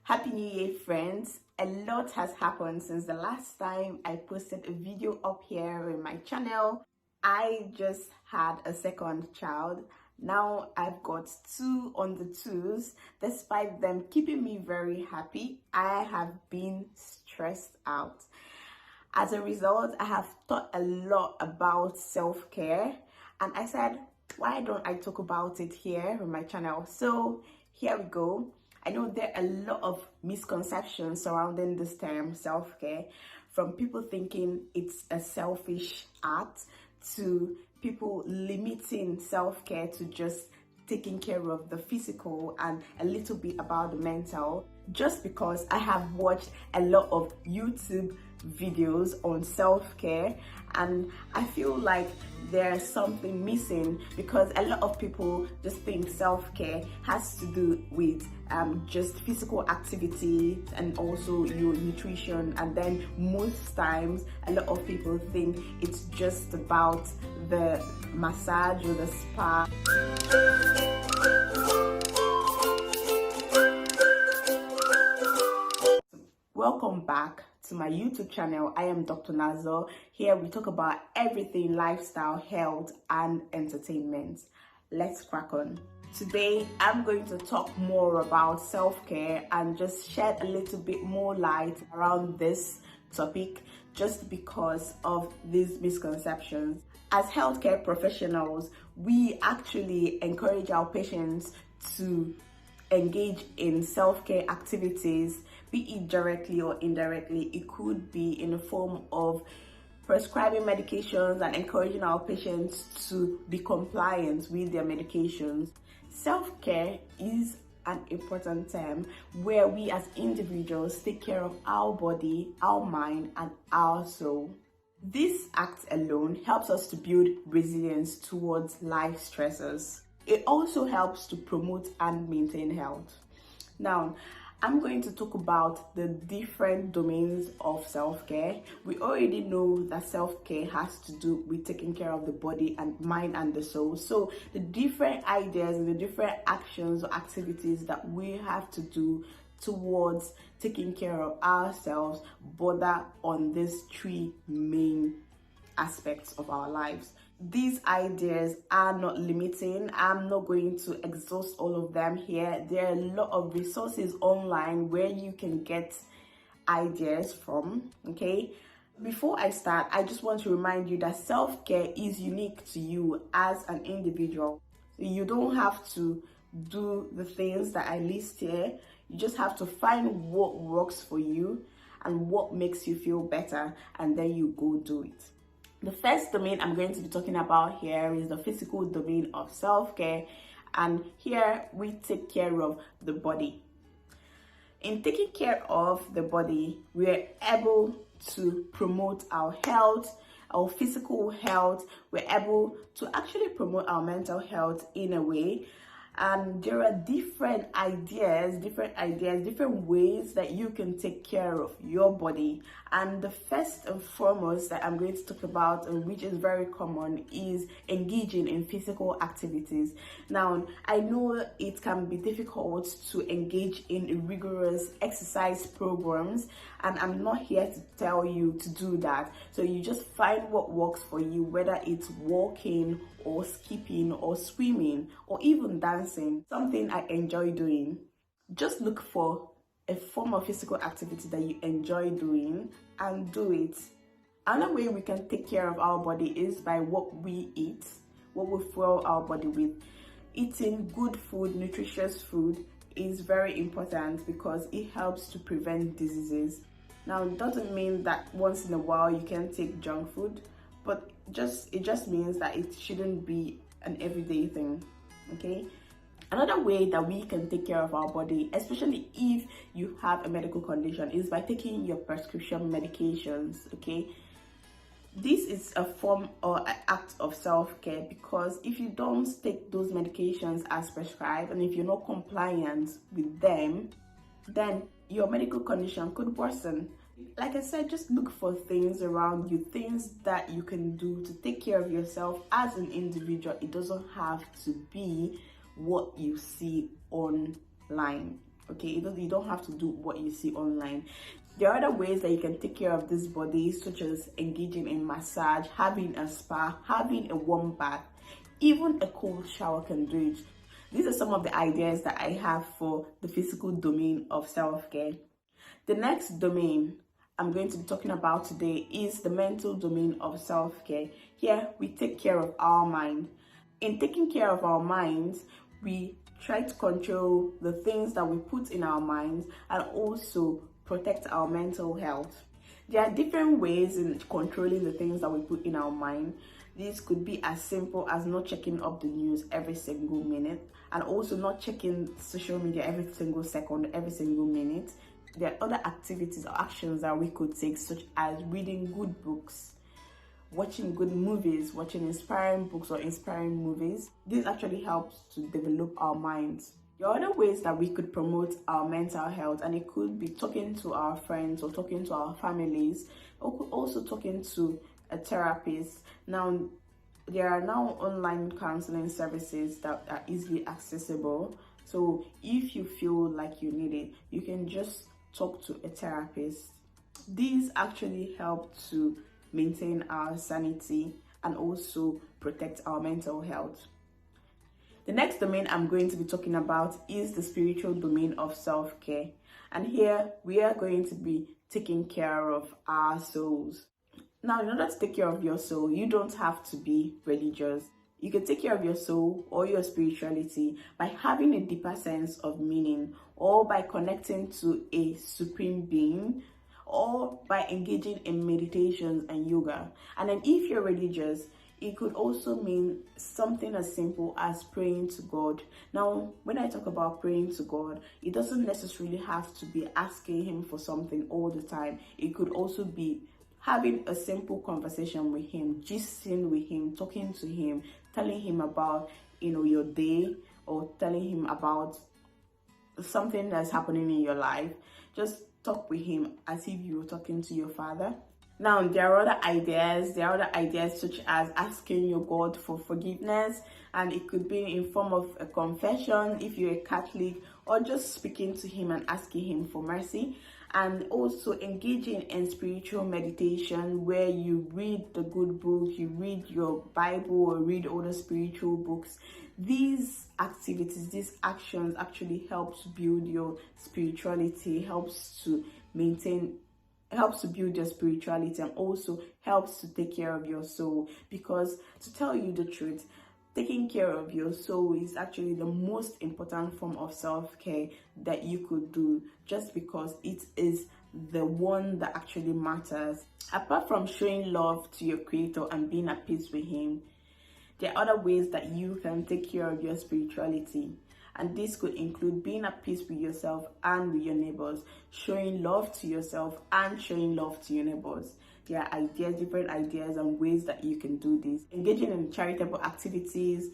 Happy New Year, friends. A lot has happened since the last time I posted a video up here in my channel. I just had a second child. Now I've got two on the twos. Despite them keeping me very happy, I have been stressed out. As a result, I have thought a lot about self-care, and I said, why don't I talk about it here on my channel? So here we go. I know there are a lot of misconceptions surrounding this term self-care, from people thinking it's a selfish act to people limiting self-care to just taking care of the physical and a little bit about the mental, just because I have watched a lot of YouTube videos on self-care, and I feel like there's something missing, because a lot of people just think self-care has to do with just physical activity and also your nutrition, and then most times a lot of people think it's just about the massage or the spa. Welcome back to my YouTube channel. I am Dr. Nazo. Here we talk about everything lifestyle, health, and entertainment. Let's crack on. Today, I'm going to talk more about self-care and just shed a little bit more light around this topic, just because of these misconceptions. As healthcare professionals, we actually encourage our patients to engage in self-care activities, be it directly or indirectly. It could be in the form of prescribing medications and encouraging our patients to be compliant with their medications. Self-care is an important term where we as individuals take care of our body, our mind, and our soul. This act alone helps us to build resilience towards life stressors. It also helps to promote and maintain health. Now, I'm going to talk about the different domains of self-care. We already know that self-care has to do with taking care of the body and mind and the soul. So the different ideas and the different actions or activities that we have to do towards taking care of ourselves border on these three main aspects of our lives. These ideas are not limiting. I'm not going to exhaust all of them here. There are a lot of resources online where you can get ideas from, okay? Before I start, I just want to remind you that self-care is unique to you as an individual. You don't have to do the things that I list here. You just have to find what works for you and what makes you feel better, and then you go do it. The first domain I'm going to be talking about here is the physical domain of self-care, and here we take care of the body. In taking care of the body, we're able to promote our health, our physical health. We're able to actually promote our mental health in a way. And there are different ideas, different ways that you can take care of your body. And the first and foremost that I'm going to talk about, and which is very common, is engaging in physical activities. Now, I know it can be difficult to engage in rigorous exercise programs, and I'm not here to tell you to do that. So you just find what works for you, whether it's walking or skipping or swimming or even dancing, something I enjoy doing. Just look for a form of physical activity that you enjoy doing and do it. Another way we can take care of our body is by what we eat, what we fuel our body with. Eating good food, nutritious food, is very important because it helps to prevent diseases. Now, it doesn't mean that once in a while you can take junk food, but it just means that it shouldn't be an everyday thing, okay? Another way that we can take care of our body, especially if you have a medical condition, is by taking your prescription medications, okay? This is a form or an act of self-care, because if you don't take those medications as prescribed, and if you're not compliant with them, then your medical condition could worsen. Like I said, just look for things around you, things that you can do to take care of yourself as an individual. It doesn't have to be what you see online. Okay, you don't have to do what you see online. There are other ways that you can take care of this body, such as engaging in massage, having a spa, having a warm bath, even a cold shower can do it. These are some of the ideas that I have for the physical domain of self-care. The next domain I'm going to be talking about today is the mental domain of self-care. Here we take care of our mind. In taking care of our minds, we try to control the things that we put in our minds and also protect our mental health. There are different ways in controlling the things that we put in our mind. This could be as simple as not checking up the news every single minute, and also not checking social media every single second, every single minute. There are other activities or actions that we could take, such as reading good books, watching good movies, watching inspiring books or inspiring movies. This actually helps to develop our minds. There are other ways that we could promote our mental health, and it could be talking to our friends or talking to our families, or could also talking to a therapist. Now, there are now online counseling services that are easily accessible. So if you feel like you need it, you can just talk to a therapist. These actually help to maintain our sanity and also protect our mental health. The next domain I'm going to be talking about is the spiritual domain of self-care. And here we are going to be taking care of our souls. Now, in order to take care of your soul, you don't have to be religious. You can take care of your soul or your spirituality by having a deeper sense of meaning, or by connecting to a supreme being, or by engaging in meditations and yoga. And then if you're religious, it could also mean something as simple as praying to God. Now, when I talk about praying to God, it doesn't necessarily have to be asking Him for something all the time. It could also be having a simple conversation with Him, gisting with Him, talking to Him, telling Him about, your day, or telling Him about something that's happening in your life. Just talk with Him as if you were talking to your Father. Now, there are other ideas. There are other ideas such as asking your God for forgiveness, and it could be in form of a confession if you're a Catholic, or just speaking to Him and asking Him for mercy. And also engaging in spiritual meditation, where you read the good book, you read your Bible, or read other spiritual books. These activities, these actions actually helps build your spirituality, helps to build your spirituality, and also helps to take care of your soul. Because to tell you the truth, taking care of your soul is actually the most important form of self-care that you could do, just because it is the one that actually matters. Apart from showing love to your Creator and being at peace with Him, there are other ways that you can take care of your spirituality. And this could include being at peace with yourself and with your neighbors, showing love to yourself and showing love to your neighbors. There are different ideas and ways that you can do this. Engaging in charitable activities,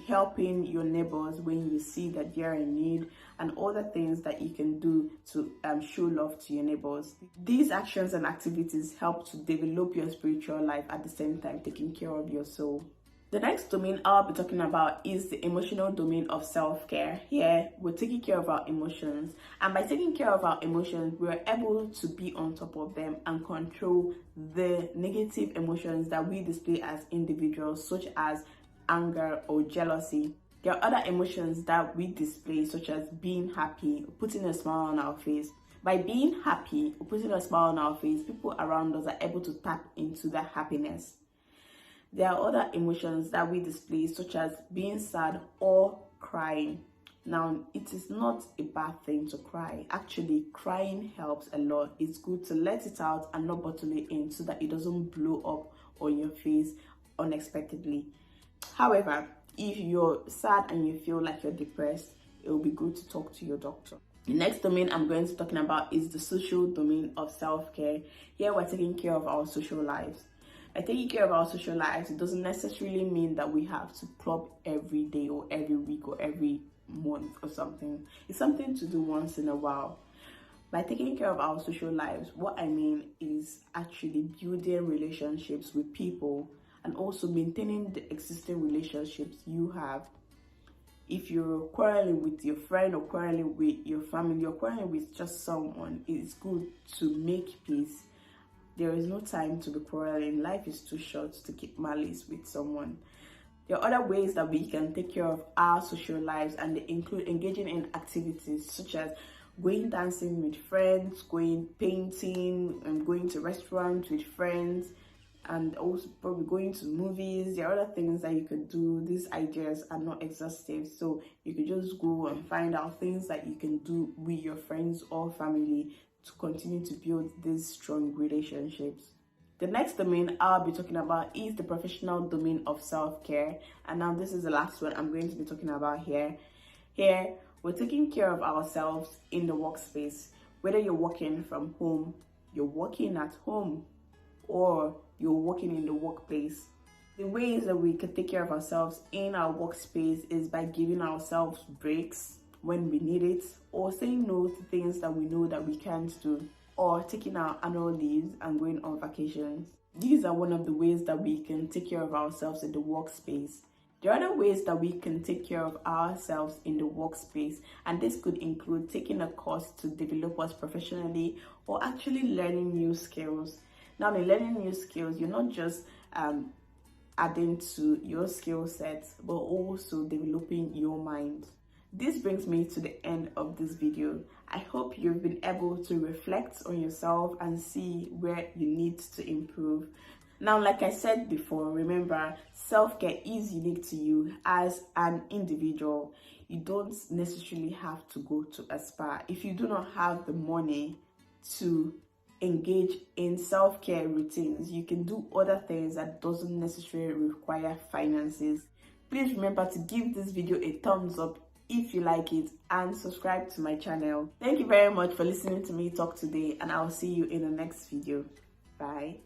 helping your neighbors when you see that they are in need, and other things that you can do to show love to your neighbors. These actions and activities help to develop your spiritual life, at the same time taking care of your soul. The next domain I'll be talking about is the emotional domain of self-care. Here, we're taking care of our emotions, and by taking care of our emotions, we're able to be on top of them and control the negative emotions that we display as individuals, such as anger or jealousy. There are other emotions that we display, such as being happy, putting a smile on our face. By being happy or putting a smile on our face, people around us are able to tap into that happiness. There are other emotions that we display, such as being sad or crying. Now, it is not a bad thing to cry. Actually, crying helps a lot. It's good to let it out and not bottle it in, so that it doesn't blow up on your face unexpectedly. However, if you're sad and you feel like you're depressed, it will be good to talk to your doctor. The next domain I'm going to be talking about is the social domain of self-care. Here, we're taking care of our social lives. By taking care of our social lives, it doesn't necessarily mean that we have to club every day or every week or every month or something. It's something to do once in a while. By taking care of our social lives, what I mean is actually building relationships with people and also maintaining the existing relationships you have. If you're quarreling with your friend or quarreling with your family or quarreling with just someone, it's good to make peace. There is no time to be quarreling. Life is too short to keep malice with someone. There are other ways that we can take care of our social lives, and they include engaging in activities such as going dancing with friends, going painting, and going to restaurants with friends, and also probably going to movies. There are other things that you could do. These ideas are not exhaustive, so you could just go and find out things that you can do with your friends or family to continue to build these strong relationships. The next domain I'll be talking about is the professional domain of self-care, and now this is the last one I'm going to be talking about here. Here, we're taking care of ourselves in the workspace. Whether you're working from home, you're working at home, or you're working in the workplace. The ways that we can take care of ourselves in our workspace is by giving ourselves breaks when we need it, or saying no to things that we know that we can't do, or taking our annual leaves and going on vacations. These are one of the ways that we can take care of ourselves in the workspace. There are other ways that we can take care of ourselves in the workspace, and this could include taking a course to develop us professionally or actually learning new skills. Now, in learning new skills, you're not just adding to your skill sets, but also developing your mind. This brings me to the end of this video. I hope you've been able to reflect on yourself and see where you need to improve. Now, like I said before, remember, self-care is unique to you as an individual. You don't necessarily have to go to a spa. If you do not have the money to engage in self-care routines, you can do other things that doesn't necessarily require finances. Please remember to give this video a thumbs up if you like it, and subscribe to my channel. Thank you very much for listening to me talk today, and I'll see you in the next video. Bye.